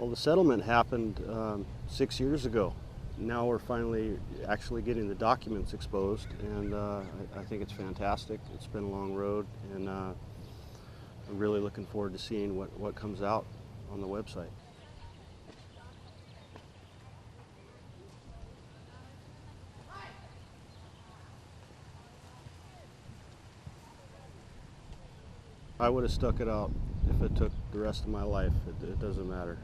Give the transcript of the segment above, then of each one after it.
Well, the settlement happened 6 years ago. Now we're finally actually getting the documents exposed, and I think it's fantastic. It's been a long road, and I'm really looking forward to seeing what comes out on the website. I would have stuck it out if it took the rest of my life. It doesn't matter.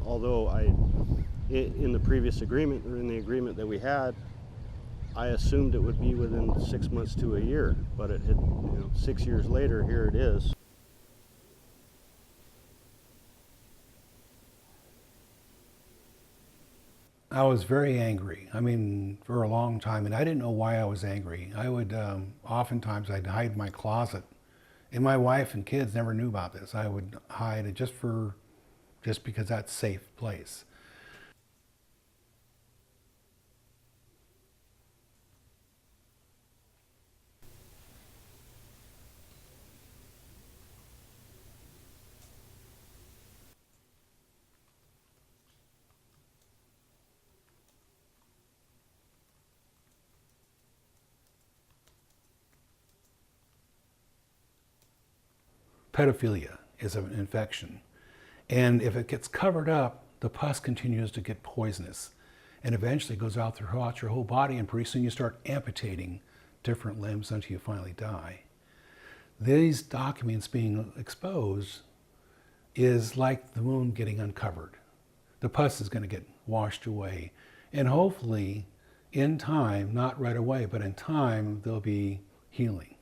Although in the previous agreement, or in the agreement that we had, I assumed it would be within 6 months to a year, but it had, 6 years later, here it is. I was very angry. I mean, for a long time, and I didn't know why I was angry. I would, oftentimes I'd hide in my closet, and my wife and kids never knew about this. I would hide it just because that's a safe place. Pedophilia is an infection. And if it gets covered up, the pus continues to get poisonous and eventually goes out throughout your whole body, and pretty soon you start amputating different limbs until you finally die. These documents being exposed is like the moon getting uncovered. The pus is going to get washed away, and hopefully in time, not right away, but in time, there'll be healing.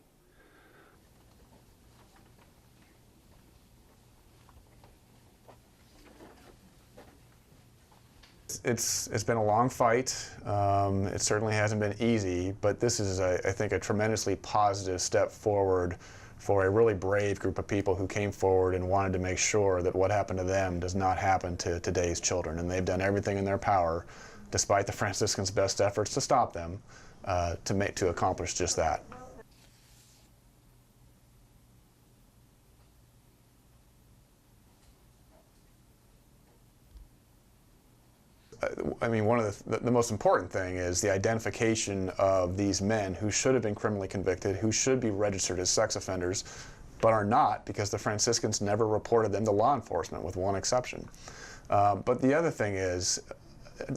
It's been a long fight. It certainly hasn't been easy, but this is, I think, a tremendously positive step forward for a really brave group of people who came forward and wanted to make sure that what happened to them does not happen to today's children. And they've done everything in their power, despite the Franciscans' best efforts to stop them, to accomplish just that. I mean, one of the most important thing is the identification of these men who should have been criminally convicted, who should be registered as sex offenders, but are not because the Franciscans never reported them to law enforcement, with one exception. But the other thing is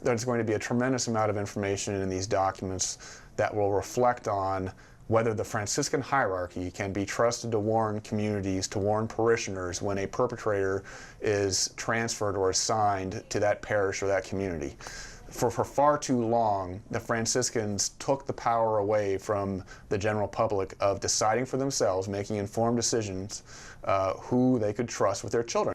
there's going to be a tremendous amount of information in these documents that will reflect on whether the Franciscan hierarchy can be trusted to warn communities, to warn parishioners when a perpetrator is transferred or assigned to that parish or that community. For far too long, the Franciscans took the power away from the general public of deciding for themselves, making informed decisions, who they could trust with their children.